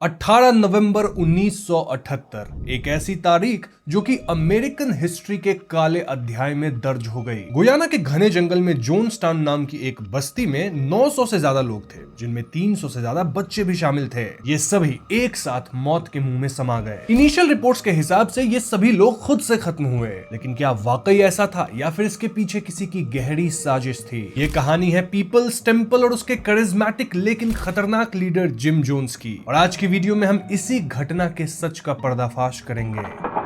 18 नवंबर 1978 एक ऐसी तारीख जो कि अमेरिकन हिस्ट्री के काले अध्याय में दर्ज हो गई। गुयाना के घने जंगल में जोन्सटाउन नाम की एक बस्ती में 900 से ज्यादा लोग थे, जिनमें 300 से ज्यादा बच्चे भी शामिल थे। ये सभी एक साथ मौत के मुंह में समा गए। इनिशियल रिपोर्ट्स के हिसाब से ये सभी लोग खुद से खत्म हुए, लेकिन क्या वाकई ऐसा था या फिर इसके पीछे किसी की गहरी साजिश थी? ये कहानी है पीपल्स टेम्पल और उसके करिश्मेटिक लेकिन खतरनाक लीडर जिम जोन्स की, और आज की वीडियो में हम इसी घटना के सच का पर्दाफाश करेंगे।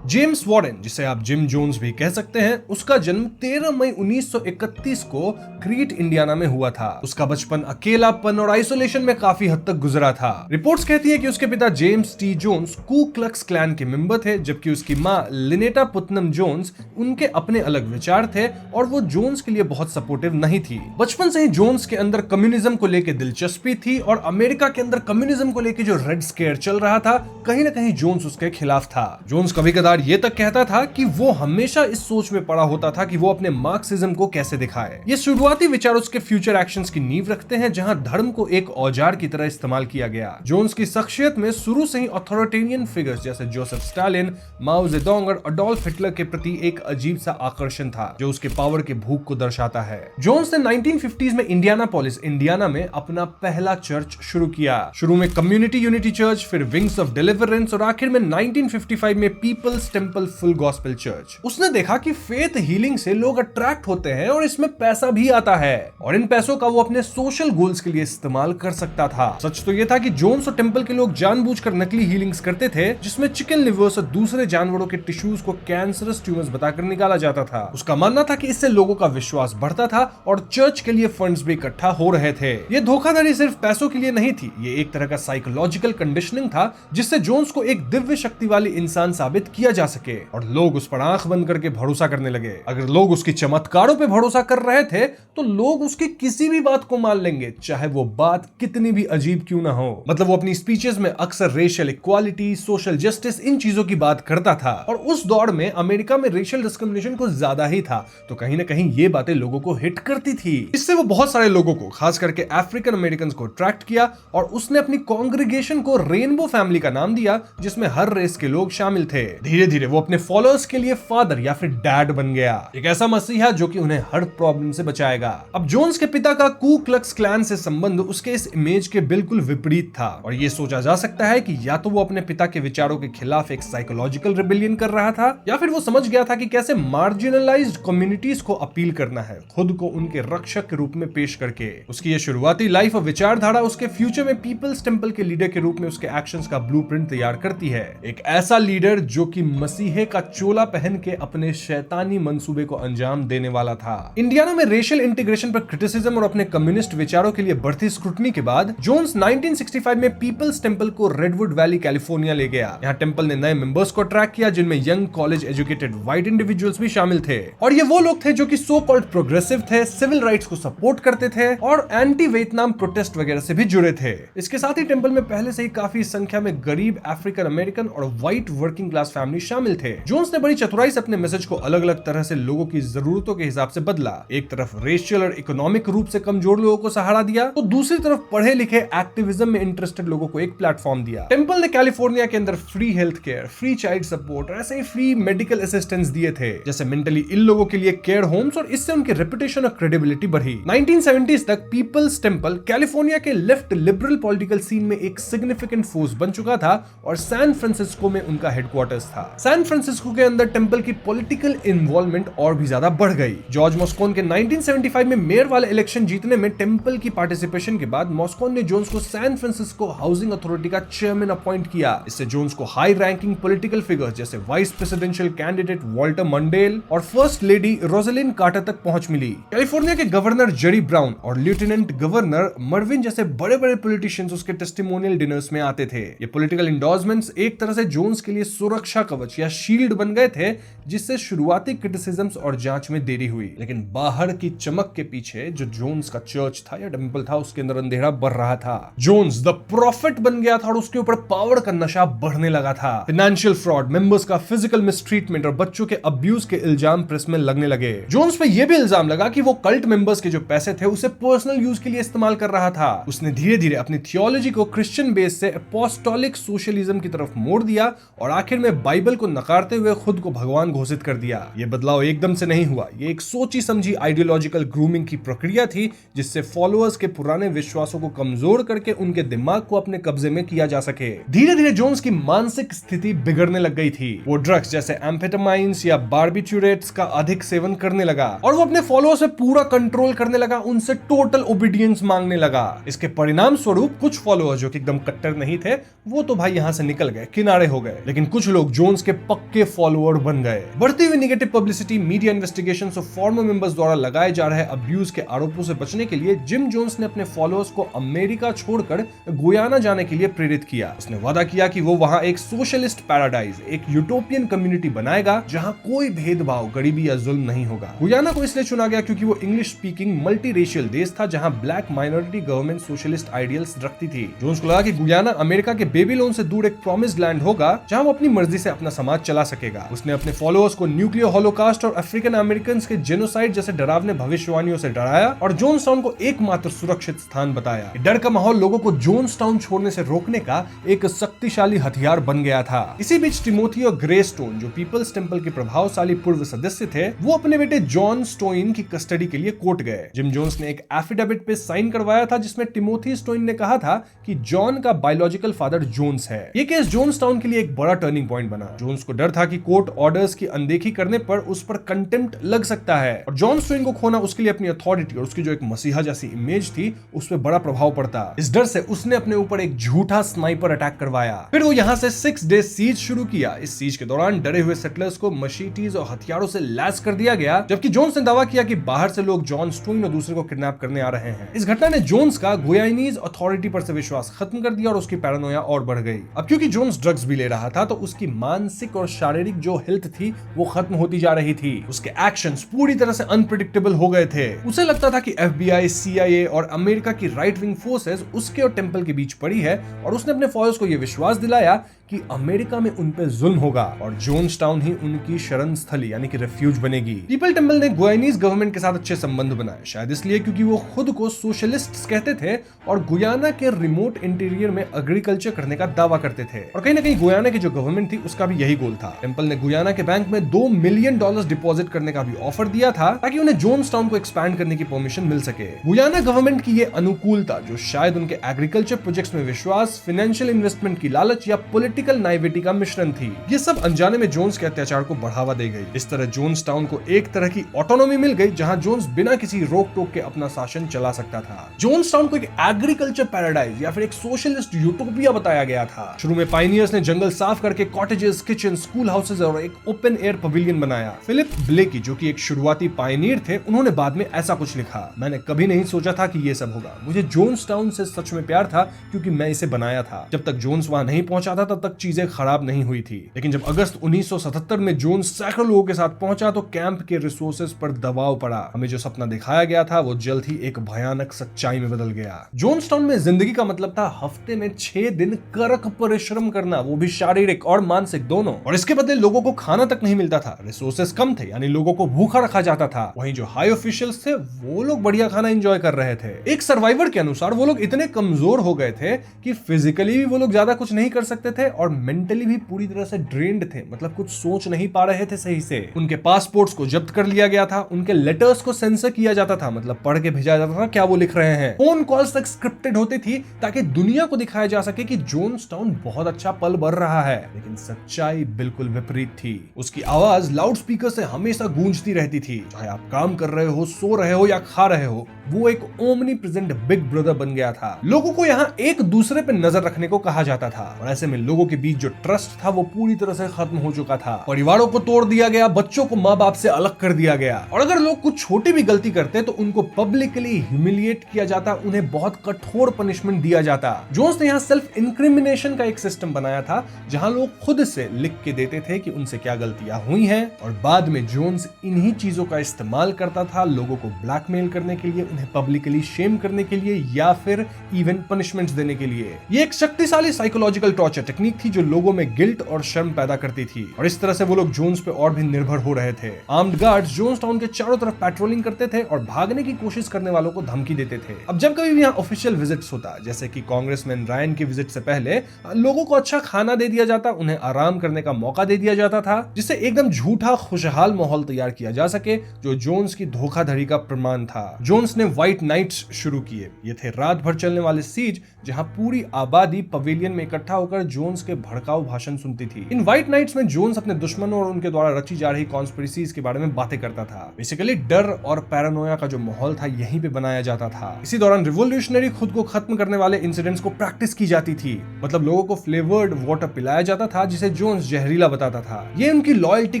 जेम्स वॉरेन, जिसे आप जिम जोन्स भी कह सकते हैं, उसका जन्म 13 मई 1931 को क्रीट इंडियाना में हुआ था। उसका बचपन अकेलापन और आइसोलेशन में काफी हद तक गुजरा था। रिपोर्ट्स कहती है कि उसके पिता जेम्स टी जोन्स कू क्लक्स क्लैन के मेंबर थे, जबकि उसकी मां लिनेटा पुत्नम जोन्स उनके अपने अलग विचार थे और वो जोन्स के लिए बहुत सपोर्टिव नहीं थी। बचपन से ही जोन्स के अंदर कम्युनिज्म को लेकर दिलचस्पी थी और अमेरिका के अंदर कम्युनिज्म को लेकर जो रेड स्केयर चल रहा था, कहीं ना कहीं जोन्स उसके खिलाफ था। जोन्स कभी कदार ये तक कहता था कि वो हमेशा इस सोच में पड़ा होता था कि वो अपने मार्क्सिज्म को कैसे दिखाए। ये शुरुआती विचार उसके फ्यूचर एक्शंस की नींव रखते हैं, जहां धर्म को एक औजार की तरह इस्तेमाल किया गया। जोन्स की शख्सियत में शुरू से ही अथॉरिटेरियन फिगर्स जैसे जोसेफ स्टालिन, माओ जेडोंग और अडोल्फ हिटलर के प्रति एक अजीब सा आकर्षण था, जो उसके पावर के भूख को दर्शाता है। जोन्स ने 1950s में इंडियानापोलिस, इंडियाना में अपना पहला चर्च शुरू किया। शुरू में कम्युनिटी यूनिटी चर्च, फिर विंग्स ऑफ डिलीवरेंस और आखिर में 1955 में Peoples Temple Full Gospel Church. उसने देखा कि फेथ हीलिंग से लोग अट्रैक्ट होते हैं और इसमें पैसा भी आता है, और इन पैसों का वो अपने सोशल गोल्स के लिए इस्तेमाल कर सकता था। सच तो ये था कि जोन्स और टेम्पल के लोग जानबूझकर नकली हीलिंग्स करते थे, जिसमें चिकन लिवर्स और दूसरे जानवरों के टिश्यूज को कैंसरस ट्यूमर्स बताकर निकाला जाता था। उसका मानना था कि इससे लोगों का विश्वास बढ़ता था और चर्च के लिए फंड्स भी इकट्ठा हो रहे थे। ये धोखाधड़ी सिर्फ पैसों के लिए नहीं थी, ये एक तरह का साइकोलॉजिकल कंडीशनिंग था, जिससे जोन्स को एक दिव्य शक्ति वाली इंसान साबित किया जा सके और लोग उस पर आंख बंद करके भरोसा करने लगे। अगर लोग उसकी चमत्कारों पे भरोसा कर रहे थे तो लोग उसकी किसी भी बात को मान लेंगे, चाहे वो बात कितनी भी अजीब क्यों ना हो। मतलब वो अपनी स्पीचेस में अक्सर रेशियल इक्वालिटी, सोशल जस्टिस, इन चीजों की बात करता था, और उस दौर में अमेरिका में रेशियल डिस्क्रिमिनेशन को ज्यादा ही था, तो कहीं ना कहीं ये बातें लोगों को हिट करती थी। इससे वो बहुत सारे लोगों को, खास करके अफ्रीकन अमेरिकन को अट्रैक्ट किया, और उसने अपनी कांग्रेगेशन को रेनबो फैमिली का नाम दिया, जिसमें हर रेस के लोग शामिल थे। धीरे धीरे वो अपने फॉलोअर्स के लिए फादर या फिर डैड बन गया, एक ऐसा मसीहा जो कि उन्हें हर प्रॉब्लम से बचाएगा। अब जोन्स के पिता का कू क्लक्स क्लैन से संबंध उसके इस इमेज के बिल्कुल विपरीत था, और यह सोचा जा सकता है कि या तो वो अपने पिता के विचारों के खिलाफ एक साइकोलॉजिकल रिबेलियन कर रहा था, या फिर वो समझ गया था कि कैसे मार्जिनलाइज्ड कम्युनिटीज को अपील करना है, खुद को उनके रक्षक के रूप में पेश करके। उसकी ये शुरुआती लाइफ और विचारधारा उसके फ्यूचर में पीपल्स टेम्पल के लीडर के रूप में उसके एक्शंस का ब्लूप्रिंट तैयार करती है। एक ऐसा लीडर जो कि मसीहे का चोला पहन के अपने शैतानी मंसूबे को अंजाम देने वाला था। इंडियाना में रेशियल इंटीग्रेशन पर क्रिटिसिज्म और अपने कम्युनिस्ट विचारों के लिए बढ़ती स्क्रूटनी के बाद जोन्स 1965 में पीपल्स टेम्पल को रेडवुड वैली कैलिफोर्निया ले गया। यहाँ टेम्पल ने नए मेंबर्स को अट्रैक्ट किया, जिनमें young college educated white individuals भी शामिल थे, और ये वो लोग थे जो कि सो कॉल्ड प्रोग्रेसिव थे, सिविल राइट्स को सपोर्ट करते थे और एंटी वियतनाम प्रोटेस्ट वगैरह से भी जुड़े थे। इसके साथ ही टेम्पल में पहले से ही काफी संख्या में गरीब अफ्रीकन अमेरिकन और व्हाइट वर्किंग क्लास फैमिली शामिल थे। जोन्स ने बड़ी चतुराई से अपने मैसेज को अलग अलग तरह से लोगों की जरूरतों के हिसाब से बदला। एक तरफ रेशियल और इकोनॉमिक रूप से कमजोर लोगों को सहारा दिया, तो दूसरी तरफ पढ़े लिखे एक्टिविज्म में इंटरेस्टेड लोगों को एक प्लेटफॉर्म दिया। टेम्पल ने कैलिफोर्निया के अंदर free health care, free child support और ऐसे ही फ्री मेडिकल असिस्टेंस दिए थे, जैसे मेंटली इल लोगों के लिए केयर होम्स, और इससे उनकी रेपुटेशन और क्रेडिबिलिटी बढ़ी। 1970s तक पीपल्स टेम्पल कैलिफोर्निया के लेफ्ट लिबरल पॉलिटिकल सीन में एक सिग्निफिकेंट फोर्स बन चुका था, और सैन फ्रांसिस्को में उनका हेडक्वार्टर्स था। सैन फ्रांसिस्को के अंदर टेम्पल की पॉलिटिकल इन्वॉल्वमेंट और भी ज्यादा बढ़ गई। जॉर्ज मॉस्कोन के 1975 में मेयर वाले इलेक्शन जीतने में टेम्पल की पार्टिसिपेशन के बाद मॉस्कोन ने जोन्स को सैन फ्रांसिस्को हाउसिंग अथॉरिटी का चेयरमैन अपॉइंट किया। इससे जोन्स को हाई रैंकिंग पॉलिटिकल फिगर्स जैसे vice presidential candidate Walter Mendel और फर्स्ट लेडी रोजलिन कार्टर तक पहुंच मिली। कैलिफोर्निया के गवर्नर जेरी ब्राउन और लेफ्टिनेंट गवर्नर मर्विन जैसे बड़े बड़े पॉलिटिशियंस उसके टेस्टिमोनियल डिनर्स में आते थे। ये पॉलिटिकल इंडोर्समेंट्स एक तरह से जोन्स के लिए सुरक्षा कवच या शील्ड बन गए थे, जिससे शुरुआती क्रिटिसिज्म्स और जांच में देरी हुई। लेकिन बाहर की चमक के पीछे जो जोन्स का चर्च था या टेंपल था, उसके अंदर अंधेरा बढ़ रहा था। जोन्स द प्रॉफिट बन गया था और उसके ऊपर पावर का नशा बढ़ने लगा था। फाइनेंशियल फ्रॉड, मेंबर्स का फिजिकल मिसट्रीटमेंट और बच्चों के अब्यूज के इल्जाम प्रेस में लगने लगे। जोन्स पे यह भी इल्जाम लगा कि वो कल्ट मेंबर्स के जो पैसे थे उसे पर्सनल यूज के लिए इस्तेमाल कर रहा था। उसने धीरे धीरे अपनी थियोलॉजी को क्रिश्चियन बेस से अपोस्टोलिक सोशलिज्म की तरफ मोड़ दिया और आखिर में बाइबल को नकारते हुए खुद को भगवान घोषित कर दिया। यह बदलाव एकदम से नहीं हुआ, यह एक सोची समझी आइडियोलॉजिकल ग्रूमिंग की प्रक्रिया थी, जिससे फॉलोअर्स के पुराने विश्वासों को कमजोर करके उनके दिमाग को अपने कब्जे में किया जा सके। धीरे धीरे जोन्स की मानसिक स्थिति बिगड़ने लग गई थी। वो ड्रग्स जैसे एम्फेटामाइंस या बार्बिट्यूरेट्स का अधिक सेवन करने लगा और वो अपने फॉलोअर्स पे पूरा कंट्रोल करने लगा, उनसे टोटल ओबीडियंस मांगने लगा। इसके परिणाम स्वरूप कुछ फॉलोअर्स जो कि एकदम कट्टर नहीं थे, वो तो भाई यहां से निकल गए, किनारे हो गए, लेकिन कुछ लोग जोन्स के पक्के फॉलोअर बन गए। बढ़ती हुई नेगेटिव पब्लिसिटी, मीडिया इन्वेस्टिगेशंस और फॉर्मर मेंबर्स द्वारा लगाए जा रहे अब्यूज के आरोपों से बचने के लिए जिम जोन्स ने अपने फॉलोअर्स को अमेरिका छोड़कर गुयाना जाने के लिए प्रेरित किया। उसने वादा किया कि वो वहां एक सोशलिस्ट पैराडाइज, एक यूटोपियन कम्युनिटी बनाएगा जहां कोई भेदभाव, गरीबी या जुल्म नहीं होगा। गुयाना को इसलिए चुना गया क्योंकि वो इंग्लिश स्पीकिंग मल्टी रेशियल देश था जहां black minority government socialist ideals रखती थी। जोन्स को लगा कि गुयाना अमेरिका के बेबीलोन से दूर एक प्रॉमिस्ड लैंड होगा जहां वो अपनी मर्जी से अपना समाज चला सकेगा। उसने अपने फॉलोअर्स को न्यूक्लियर हॉलोकास्ट और अफ्रीकन अमेरिकन के जेनोसाइड जैसे डरावने भविष्यवाणियों से डराया और जोन्सटाउन को एकमात्र सुरक्षित स्थान बताया। डर का माहौल लोगों को जोन्सटाउन छोड़ने से रोकने का एक शक्तिशाली हथियार बन गया था। इसी बीच टिमोथी और ग्रे स्टोन, जो पीपल्स टेंपल के प्रभावशाली पूर्व सदस्य थे, वो अपने बेटे जॉन स्टोइन की कस्टडी के लिए कोर्ट गए। जिम जोन्स ने एक एफिडेविट पे साइन करवाया था जिसमें टिमोथी स्टोइन ने कहा था कि जॉन का बायोलॉजिकल फादर जोन्स है। ये केस जोन्सटाउन के लिए एक बड़ा टर्निंग पॉइंट बना। जोन्स को डर था कि कोर्ट ऑर्डर्स की अनदेखी करने पर उस पर कंटेम्प्ट लग सकता है और जॉन स्टोइन को खोना उसके लिए अपनी अथॉरिटी और उसकी जो एक मसीहा जैसी इमेज थी उस पर बड़ा प्रभाव पड़ता। इस डर से उसने अपने ऊपर एक झूठा स्नाइपर अटैक करवाया। फिर वो यहाँ से 6 डे सीज शुरू किया। इस सीज के दौरान डरे हुए सेटलर्स को मशीटीज और हथियारों से लैस कर दिया गया, जबकि जोन्स ने दावा किया कि बाहर से लोग जॉन स्टोइन और दूसरे को किडनैप करने आ रहे हैं। इस घटना ने जोन्स का गुयानीज अथॉरिटी पर से विश्वास खत्म कर दिया और उसकी पैरानोया और बढ़ गई। अब क्योंकि जोन्स ड्रग्स भी ले रहा था तो उसकी मानसिक और शारीरिक जो हेल्थ थी वो खत्म होती जा रही थी। उसके एक्शंस पूरी तरह से अनप्रेडिक्टेबल हो गए थे। उसे लगता था कि FBI, CIA और अमेरिका की राइट विंग फोर्सेस उसके और टेंपल के बीच पड़ी है और उसने अपने फॉलोअर्स को यह विश्वास दिलाया कि अमेरिका में उन पे जुल्म होगा और जोन्सटाउन ही उनकी शरण स्थली यानी कि रेफ्यूज बनेगी। पीपल टेंपल ने गुयानीज गवर्नमेंट के साथ अच्छे संबंध बनाए, शायद इसलिए क्योंकि वो खुद को सोशलिस्ट्स कहते थे और गुयाना के रिमोट इंटीरियर में एग्रीकल्चर करने का दावा करते थे और कहीं ना कहीं गुयाना की जो गवर्नमेंट थी उसका भी यही गोल था। टेंपल ने गुयाना के बैंक में $2 मिलियन डिपॉजिट करने का भी ऑफर दिया था ताकि उन्हें जोन्सटाउन को एक्सपैंड करने की परमिशन मिल सके। गुयाना गवर्नमेंट की ये अनुकूलता, जो शायद उनके एग्रीकल्चर प्रोजेक्ट्स में विश्वास, फाइनेंशियल इन्वेस्टमेंट की लालच या पॉलिटिकल नाइविटी का मिश्रण थी, ये सब अनजाने में जोन्स के अत्याचार को बढ़ावा दे गई। इस तरह जोन्सटाउन को एक तरह की ऑटोनॉमी मिल गई जहां जोन्स बिना किसी रोक टोक के अपना शासन चला सकता था। जोन्सटाउन को एक एग्रीकल्चर पैराडाइज या फिर एक सोशलिस्ट यूटोपिया बताया गया था। शुरू में पायनियर्स ने जंगल साफ करके कॉटेजेस, किचन, स्कूल हाउसेज और एक ओपन एयर पवेलियन बनाया। फिलिप ब्लेकी, जो कि एक शुरुआती पायनियर थे, उन्होंने बाद में ऐसा कुछ लिखा, मैंने कभी नहीं सोचा था कि ये सब होगा। मुझे जोन्सटाउन से सच में प्यार था क्योंकि मैं इसे बनाया था। जब तक जोन्स वहां नहीं पहुंचा था तब तक चीजें खराब नहीं हुई थी, लेकिन जब अगस्त 1977 में जोन्स सैकड़ों लोगों के साथ पहुंचा तो कैंप के रिसोर्सेज पर दबाव पड़ा। हमें जो सपना दिखाया गया था वो जल्द ही एक भयानक सच्चाई में बदल गया। जोन्सटाउन में जिंदगी का मतलब था हफ्ते में 6 दिन कड़क परिश्रम करना, वो भी शारीरिक और मानसिक दोनों, और इसके बदले लोगों को खाना तक नहीं मिलता था। रिसोर्सेज कम थे यानी लोगों को भूखा रखा जाता था। वहीं जो हाई ऑफिशियल्स थे वो लोग बढ़िया खाना एंजॉय कर रहे थे। एक सर्वाइवर के अनुसार वो लोग इतने कमजोर हो गए थे कि फिजिकली भी वो लोग ज्यादा कुछ नहीं कर सकते थे और मेंटली भी पूरी तरह से ड्रेन्ड थे, मतलब कुछ सोच नहीं पा रहे थे सही से। उनके पासपोर्ट्स को जब्त कर लिया गया था, उनके लेटर्स को सेंसर किया जाता था, मतलब पढ़ के भेजा जाता था क्या वो लिख रहे हैं। फोन कॉल्स तक स्क्रिप्टेड होती थी ताकि दुनिया को दिखाया जा सके कि जोन्सटाउन बहुत अच्छा पल भर रहा है, लेकिन सच्चाई बिल्कुल विपरीत थी। उसकी आवाज लाउड स्पीकर से हमेशा गूंजती रहती थी, चाहे आप काम कर रहे हो, सो रहे हो या खा रहे हो। वो एक ओमनी प्रेजेंट बिग ब्रदर बन गया था। लोगों को यहाँ एक दूसरे पे नजर रखने को कहा जाता था और ऐसे में लोगों के बीच जो ट्रस्ट था वो पूरी तरह से खत्म हो चुका था। परिवारों को तोड़ दिया गया, बच्चों को माँ बाप से अलग कर दिया गया, और अगर लोग कुछ छोटी भी गलती करते तो उनको पब्लिकली ह्यूमिलिएट किया जाता, उन्हें बहुत कठोर पनिशमेंट दिया जाता। जोन्स ने यहाँ सेल्फ इंक्रिमिनेशन का एक सिस्टम बनाया था जहां लोग खुद से लिख के देते थे कि उनसे क्या गलतियां हुई हैं, और बाद में जोन्स इन्हीं चीजों का इस्तेमाल करता था लोगों को ब्लैकमेल करने के लिए, उन्हें पब्लिकली शेम करने के लिए, या फिर इवन पनिशमेंट्स देने के लिए। ये एक शक्तिशाली साइकोलॉजिकल टॉर्चर टेक्निक थी जो लोगों में गिल्ट और शर्म पैदा करती थी, और इस तरह से वो लोग जोन्स पे और भी निर्भर हो रहे थे। आर्म्ड गार्ड्स जोन्स टाउन के चारों तरफ पेट्रोलिंग करते थे और भागने की कोशिश करने वालों को धमकी देते थे। अब जब कभी भी यहाँ ऑफिशियल विजिट्स होता, जैसे कि कांग्रेसमैन रायन की विजिट से पहले, लोगों को अच्छा खाना दे दिया जाता, उन्हें आराम करने का मौका दे दिया जाता था, जिससे एकदम झूठा खुशहाल माहौल तैयार किया जा सके, जो जोन्स की धोखाधड़ी का प्रमाण था। जोन्स ने व्हाइट नाइट्स शुरू किए। ये थे रात भर चलने वाले सीज जहां पूरी आबादी पवेलियन में इकट्ठा होकर जोन्स के भड़काऊ भाषण सुनती थी। इन व्हाइट नाइट्स में जोन्स अपने दुश्मनों और उनके द्वारा रची जा रही कॉन्स्पिरेसीज के बारे में बातें करता था। बेसिकली डर और पैरानोया का जो माहौल था यहीं पे बनाया जाता था। इसी दौरान रिवोल्यूशनरी खुद को खत्म करने वाले इंसिडेंट्स को प्रैक्टिस की जाती थी। मतलब लोगों को फ्लेवर्ड वाटर पिलाया जाता था जिसे जोन्स जहरीला बताता था। ये उनकी लॉयल्टी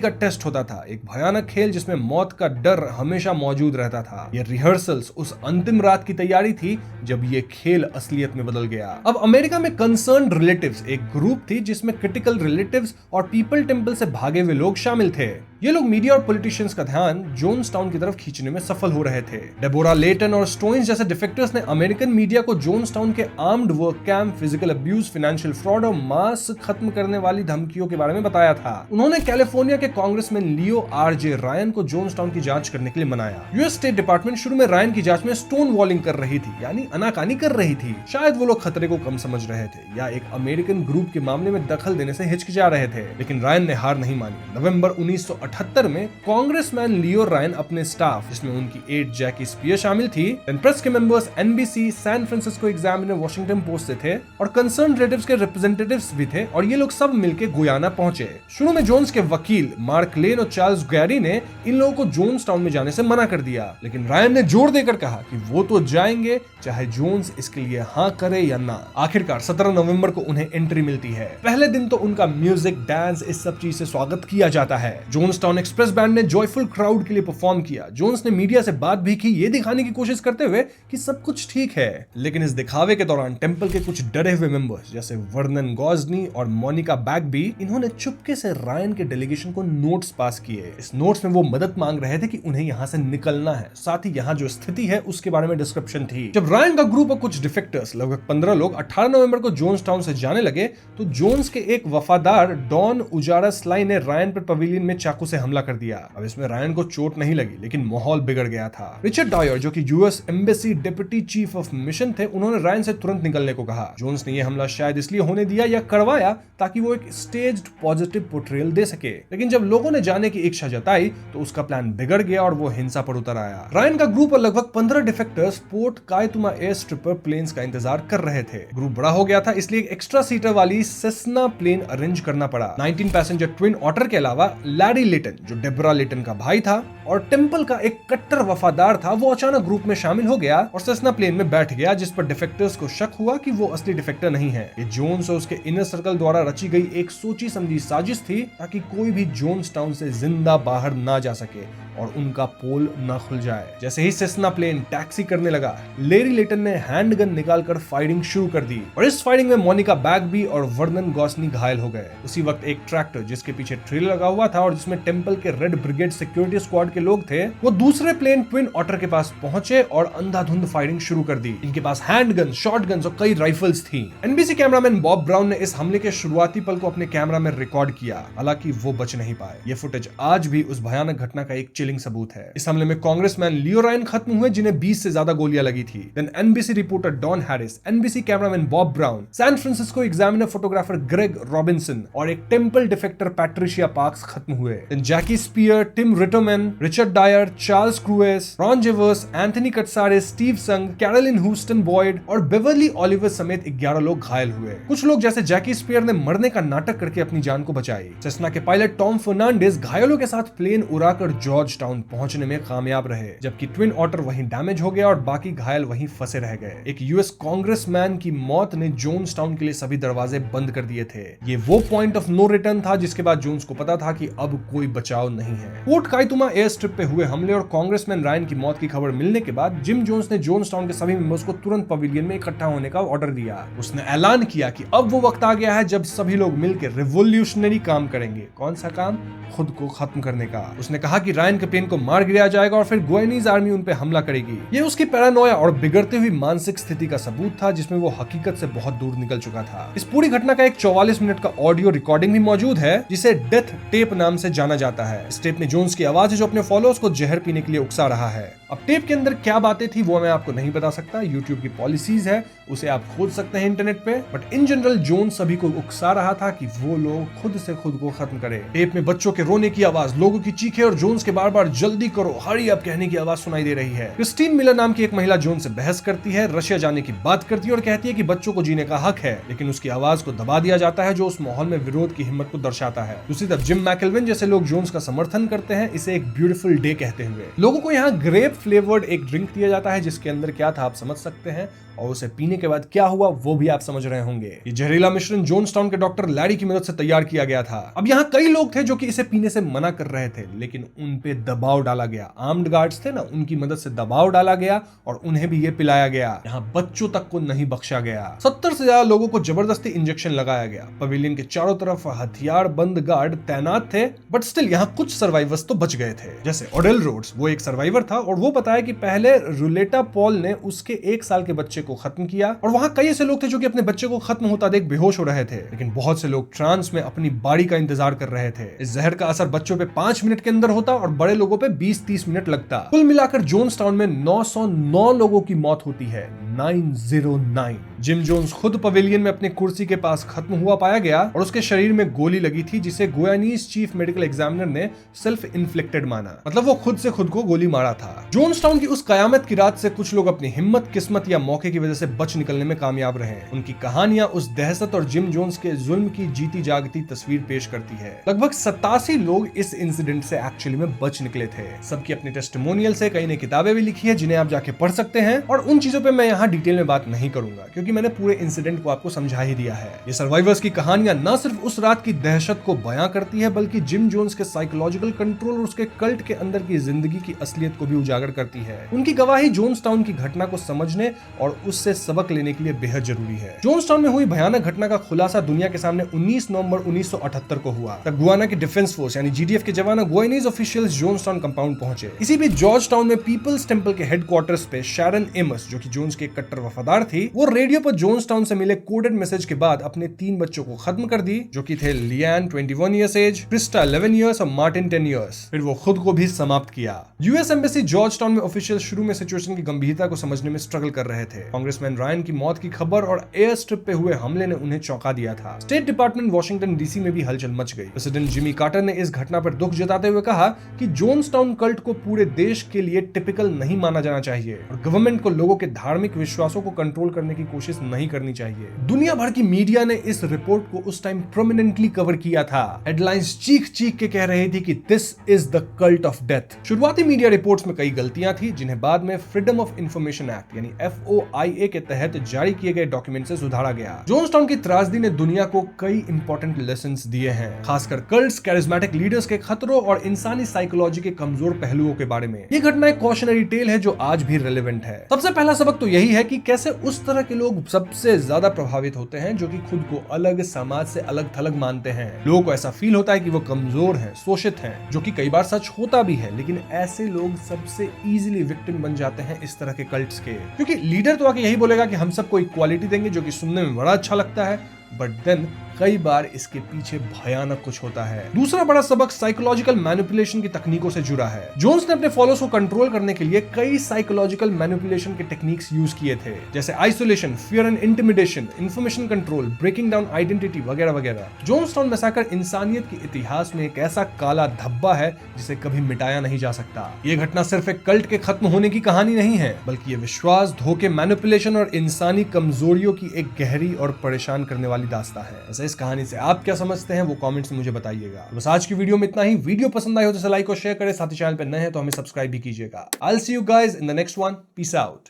का टेस्ट होता था, एक भयानक खेल जिसमें मौत का डर हमेशा मौजूद रहता था। ये रिहर्सल्स उस अंतिम रात की तैयारी थी जब ये खेल असलियत में बदल गया। अब अमेरिका में कंसर्न्ड रिलेटिव्स एक ग्रुप थी जिसमें क्रिटिकल रिलेटिव्स और पीपल टेंपल से भागे हुए लोग शामिल थे। ये लोग मीडिया और पॉलिटिशियंस का ध्यान जोन्स टाउन की तरफ खींचने में सफल हो रहे थे। डेबोरा लेटन और स्टोइन्स जैसे डिफेक्टर्स ने अमेरिकन मीडिया को जोन्स टाउन के armed work camp, physical abuse, financial fraud और मास खत्म करने वाली धमकियों के बारे में बताया था। उन्होंने कैलिफोर्निया के कांग्रेसमैन लियो आर.जे. रायन को जोन्स टाउन की जांच करने के लिए मनाया। यूएस स्टेट डिपार्टमेंट शुरू में रायन की जांच में स्टोन वॉलिंग कर रही थी, यानी अनाकानी कर रही थी। शायद वो लोग खतरे को कम समझ रहे थे या एक अमेरिकन ग्रुप के मामले में दखल देने से हिचकिचा रहे थे, लेकिन रायन ने हार नहीं मानी। नवंबर 1978 में कांग्रेसमैन लियो रायन अपने स्टाफ, जिसमें उनकी एड जैकी स्पियर शामिल थी, प्रेस के members, NBC, San Francisco Examiner, Washington Post से थे और कंसर्न रिलेटिव्स के रिप्रेजेंटेटिव्स भी थे, और ये लोग सब मिलके गुयाना पहुंचे। शुरू में जोन्स के वकील मार्क लेन और चार्ल्स गैरी ने इन लोगों को जोन्स टाउन में जाने से मना कर दिया, लेकिन रायन ने जोर देकर कहा कि वो तो जाएंगे चाहे जोन्स इसके लिए हाँ करे या ना। आखिरकार 17 नवंबर को उन्हें एंट्री मिलती है। पहले दिन तो उनका म्यूजिक, डांस, इस सब चीज से स्वागत किया जाता है। जोन्स टाउन एक्सप्रेस बैंड ने जॉयफुल क्राउड के लिए परफॉर्म किया। जोन्स ने मीडिया से बात भी की, ये दिखाने की कोशिश करते हुए कि सब कुछ ठीक है। लेकिन इस दिखावे के दौरान टेंपल के कुछ डरे हुए मेंबर्स जैसे वर्नन गॉजनी और मोनिका बैगबी, इन्होंने चुपके से रायन के डेलीगेशन को नोट्स पास किए। इस नोट्स में वो मदद मांग रहे थे कि उन्हें यहाँ से निकलना है, साथ ही यहाँ जो स्थिति है उसके बारे में डिस्क्रिप्शन थी। जब रायन का ग्रुप और कुछ डिफेक्टर्स, लगभग 15 लोग 18 नवंबर को जोन्स टाउन से जाने लगे तो जोन्स के एक वफादार डॉन उजारा स्लाई ने रायन पर पवेलियन में चाकू से हमला कर दिया। अब इसमें रायन को चोट नहीं लगी, लेकिन माहौल बिगड़ गया था। रिचर्ड डायर, जो कि US embassy deputy chief of mission थे, उन्होंने रायन से तुरंत निकलने को कहा। जोन्स ने यह हमला शायद इसलिए होने दिया या करवाया ताकि वो एक स्टेज्ड पॉजिटिव पोर्ट्रेयल दे सके, लेकिन जब लोगों ने जाने की इच्छा जताई तो उसका प्लान बिगड़ गया और वो हिंसा पर उतर आया। रायन का ग्रुप और लगभग 15 डिफेक्टर्स पोर्ट कायतुमा एयर स्ट्रिप पर प्लेन्स का इंतजार कर रहे थे। ग्रुप बड़ा हो गया था, इसलिए एक एक्स्ट्रा सीटर वाली सेस्ना प्लेन अरेंज करना पड़ा। 19 पैसेंजर ट्विन ऑटर के अलावा लैरी लेटन, जो डेबोरा लेटन का भाई था और टेंपल का एक कट्टर वफादार था, वो अचानक ग्रुप में शामिल हो गया और सेस्ना प्लेन में बैठ गया, जिस पर डिफेक्टर्स को शक हुआ कि वो असली डिफेक्टर नहीं है। ये जोन्स और उसके इनर सर्कल द्वारा रची गई एक सोची समझी साजिश थी ताकि कोई भी जोन्स टाउन से जिंदा बाहर ना जा सके और उनका पोल ना खुल जाए। जैसे ही सेस्ना प्लेन टैक्सी करने लगा, लेरी लेटन ने हैंडगन निकालकर फायरिंग शुरू कर दी और इस फायरिंग में मोनिका बैगबी और वर्नन गॉसनी घायल हो गए। उसी वक्त एक ट्रैक्टर जिसके पीछे ट्रेलर लगा हुआ था और जिसमें टेंपल के रेड ब्रिगेड सिक्योरिटी स्क्वाड के लोग थे, वो दूसरे प्लेन ट्विन ऑटर के पास पहुंचे और अंधाधुंध फायरिंग शुरू कर दी। इनके पास हैंडगन, शॉटगन्स और कई राइफल्स थी। एनबीसी कैमरामैन बॉब ब्राउन ने इस हमले के शुरुआती पल को अपने कैमरा में रिकॉर्ड किया, हालांकि वो बच नहीं पाए। ये फुटेज आज भी उस भयानक घटना का एक चिलिंग सबूत है। इस हमले में कांग्रेसमैन लियो रायन खत्म हुए, जिन्हें 20 से ज्यादा गोलियां लगी थी। Then NBC reporter Don Harris, NBC cameraman Bob Brown, San Francisco Examiner photographer Greg Robinson और एक टेंपल डिफेक्टर पैट्रिशिया पार्क्स खत्म हुए। Then Jackie Speier, Tim Reiterman, Richard Dwyer, Charles Krause, Ron Javers, Anthony Katsaris, Steve Sung, Carolyn Houston Boyd और Beverly Oliver समेत 11 लोग घायल हुए। कुछ लोग जैसे जैकी स्पियर ने मरने का नाटक करके अपनी जान को बचाई। सेस्ना के पायलट टॉम फर्नांडिस घायलों के साथ प्लेन उड़ाकर जॉर्ज टाउन पहुंचने में कामयाब रहे, जबकि ट्विन ऑटर वहीं डैमेज हो गया और बाकी घायल वहीं फंसे रह गए। एक यूएस कांग्रेसमैन की मौत ने जोन्स टाउन के लिए सभी दरवाजे बंद कर दिए थे। ये वो पॉइंट ऑफ नो रिटर्न था जिसके बाद जोन्स को पता था कि अब कोई बचाव नहीं है। पोर्ट काइतुमा एयर स्ट्रिप पे हुए हमले और कांग्रेसमैन रायन की मौत की खबर मिलने के बाद जिम जोन्स ने जोन्सटाउन के सभी मेंबर्स को तुरंत पवेलियन में इकट्ठा होने का ऑर्डर दिया। उसने ऐलान किया कि अब वो वक्त आ गया है जब सभी लोग मिलकर रिवॉल्यूशनरी काम करेंगे। कौन सा काम? खुद को खत्म करने का। उसने कहा कि रायन कैपेन को मार गिराया जाएगा और फिर गुयानीज आर्मी उन पे हमला करेगी। ये उसकी पैरानोया और बिगड़ती हुई मानसिक स्थिति का सबूत था जिसमें वो हकीकत से बहुत दूर निकल चुका था। इस पूरी घटना का एक 44 मिनट का ऑडियो रिकॉर्डिंग भी मौजूद है जिसे डेथ टेप नाम से जाना जाता है। इस टेप में जोन्स की आवाज है जो अपने फॉलोअर्स को जहर पीने के लिए उकसा रहा है। अब टेप के अंदर क्या बातें थी वो मैं आपको नहीं बता सकता, यूट्यूब की पॉलिसीज है, उसे आप खोज सकते हैं इंटरनेट पे। बट इन जनरल जोन्स सभी को उकसा रहा था कि वो लोग खुद से खुद को खत्म करें। टेप में बच्चों के रोने की आवाज, लोगों की चीखें और जोन्स के बार बार जल्दी करो, हरी अप कहने की आवाज सुनाई दे रही है। क्रिस्टीन मिलर नाम की एक महिला जोन्स से बहस करती है, रशिया जाने की बात करती है और कहती है कि बच्चों को जीने का हक है, लेकिन उसकी आवाज को दबा दिया जाता है जो उस माहौल में विरोध की हिम्मत को दर्शाता है। दूसरी तरफ जिम मैकेल्विन जैसे लोग जोन्स का समर्थन करते हैं, इसे एक ब्यूटीफुल डे कहते हुए। लोगों को यहाँ ग्रेप फ्लेवर्ड एक ड्रिंक दिया जाता है जिसके अंदर क्या था आप समझ सकते हैं, और उसे पीने के बाद क्या हुआ वो भी आप समझ रहे होंगे। ये जहरीला मिश्रण जोन्सटाउन के डॉक्टर लैरी की मदद से तैयार किया गया था। अब यहाँ कई लोग थे जो कि इसे पीने से मना कर रहे थे, लेकिन उन पे दबाव डाला गया। आर्म्ड गार्ड्स थे ना, उनकी मदद से दबाव डाला गया और उन्हें भी ये पिलाया गया। यहाँ बच्चों तक को नहीं बख्शा गया। 70 से ज्यादा लोगों को जबरदस्ती इंजेक्शन लगाया गया। पवेलियन के चारों तरफ हथियार बंद गार्ड तैनात थे, बट स्टिल यहाँ कुछ सर्वाइवर्स तो बच गए थे। जैसे ओडेल रोड्स, वो एक सर्वाइवर था और वो बताया कि पहले रुलेटा पॉल ने उसके 1 साल के बच्चे को खत्म किया। और वहां कई ऐसे लोग थे जो कि अपने बच्चे को खत्म होता देख बेहोश हो रहे थे, लेकिन बहुत से लोग ट्रांस में अपनी बारी का इंतजार कर रहे थे। इस जहर का असर बच्चों पे 5 मिनट के अंदर होता और बड़े लोगों पे 20-30 मिनट लगता। कुल मिलाकर जोन्सटाउन में 909 लोगों की मौत होती है। 909। जिम जोन्स खुद पवेलियन में अपनी कुर्सी के पास खत्म हुआ पाया गया और उसके शरीर में गोली लगी थी जिसे गुयानीज चीफ मेडिकल एग्जामिनर ने सेल्फ इन्फ्लिक्टेड माना, मतलब वो खुद से खुद को गोली मारा था। जोन्सटाउन की उस कयामत की रात से कुछ लोग अपनी हिम्मत, किस्मत या मौके की वजह से बच निकलने में कामयाब रहे। उनकी कहानियां उस दहशत और जिम जोन्स के जुल्म की जीती जागती तस्वीर पेश करती है। लगभग 87 लोग इस इंसिडेंट से एक्चुअली में बच निकले थे। सबकी अपनी टेस्टिमोनियल से कई ने किताबें भी लिखी है जिन्हें आप जाके पढ़ सकते हैं, और उन चीजों पे मैं यहाँ डिटेल में बात नहीं करूंगा क्योंकि मैंने पूरे इंसिडेंट को आपको समझा ही दिया है। ये सर्वाइवर्स की कहानियां न सिर्फ उस रात की दहशत को बयां करती है बल्कि जिम जोन्स के साइकोलॉजिकल कंट्रोल और उसके कल्ट के अंदर की जिंदगी की असलियत को भी उजागर करती है। उनकी गवाही जोन्सटाउन की घटना को समझने और उससे सबक लेने के लिए बेहद जरूरी है। जोन्सटाउन में हुई भयानक घटना का खुलासा दुनिया के सामने 19 नवंबर 1978 को हुआ। तब गुयाना की डिफेंस फोर्स यानी जीडीएफ के जवान गुयानीज ऑफिशियल्स जोन्सटाउन कंपाउंड पहुंचे। इसी बीच जॉर्ज टाउन में पीपल्स टेंपल के हेडक्वार्टर्स पे शैरन एमस, जो कि जोन्स के कट्टर वफादार थी, वो रेडियो पर जोन्सटाउन से मिले कोडेड मैसेज के बाद अपने 3 बच्चों को खत्म कर दी, जो कि थे Liane 21 years age, Christa 11 years और मार्टिन 10 इयर्स। फिर वो खुद को भी समाप्त किया। यूएस एम्बेसी जॉर्ज टाउन में ऑफिशियल शुरू में सिचुएशन की गंभीरता को समझने में स्ट्रगल कर रहे थे। कांग्रेसमैन रायन की मौत की खबर और एयर स्ट्रिप पे हुए हमले ने उन्हें चौंका दिया था। स्टेट डिपार्टमेंट वॉशिंगटन डीसी में भी हलचल मच गई। प्रेसिडेंट जिमी कार्टर ने इस घटना पर दुख जताते हुए कहा कि जोन्सटाउन कल्ट को पूरे देश के लिए टिपिकल नहीं माना जाना चाहिए और गवर्नमेंट को लोगों के धार्मिक विश्वासों को कंट्रोल करने की कोशिश नहीं करनी चाहिए। दुनिया भर की मीडिया ने इस रिपोर्ट को उस टाइम प्रोमिनेंटली कवर किया था। हेडलाइंस चीख चीख के कह रही थी कि this is the cult of death. शुरुआती मीडिया रिपोर्ट्स में कई गलतियां थी जिन्हें बाद में फ्रीडम ऑफ इंफॉर्मेशन एक्ट यानी FOIA के तहत जारी किए गए डॉक्यूमेंट से सुधारा गया। जोन्सटाउन की त्रासदी ने दुनिया को कई इंपॉर्टेंट लेसन्स दिए हैं, खासकर कल्ट्स, कैरिज्मेटिक लीडर्स के खतरों और इंसानी साइकोलॉजी के कमजोर पहलुओं के बारे में। ये घटना एक कॉशनरी टेल है जो आज भी रेलेवेंट है। सबसे पहला सबक तो यही है कि कैसे उस तरह के लोग सबसे ज्यादा प्रभावित होते हैं जो कि खुद को अलग, समाज से अलग थलग मानते हैं। लोगों को ऐसा फील होता है कि वो कमजोर हैं, शोषित हैं, जो कि कई बार सच होता भी है, लेकिन ऐसे लोग सबसे इजीली विक्टिम बन जाते हैं इस तरह के कल्ट्स के, क्योंकि लीडर तो आके यही बोलेगा कि हम सबको इक्वालिटी देंगे, जो कि सुनने में बड़ा अच्छा लगता है, बट देन कई बार इसके पीछे भयानक कुछ होता है। दूसरा बड़ा सबक साइकोलॉजिकल मैनिपुलेशन की तकनीकों से जुड़ा है। जोन्स ने अपने फॉलोअर्स को कंट्रोल करने के लिए कई साइकोलॉजिकल मैनिपुलेशन के टेक्निक्स यूज किए थे, जैसे isolation, fear and intimidation, information control, breaking down identity वगैरह वगैरह। जोन्सटाउन मैसेकर इंसानियत के इतिहास में एक ऐसा काला धब्बा है जिसे कभी मिटाया नहीं जा सकता। ये घटना सिर्फ एक कल्ट के खत्म होने की कहानी नहीं है, बल्कि ये विश्वास, धोखे, मैनिपुलेशन और इंसानी कमजोरियों की एक गहरी और परेशान करने वाली दास्तां है। इस कहानी से आप क्या समझते हैं वो कमेंट्स में मुझे बताइएगा। बस आज की वीडियो में इतना ही। वीडियो पसंद आई हो तो लाइक और शेयर करें, साथ ही चैनल पर नए हैं तो हमें सब्सक्राइब भी कीजिएगा। I will see you guys in the next one. Peace out.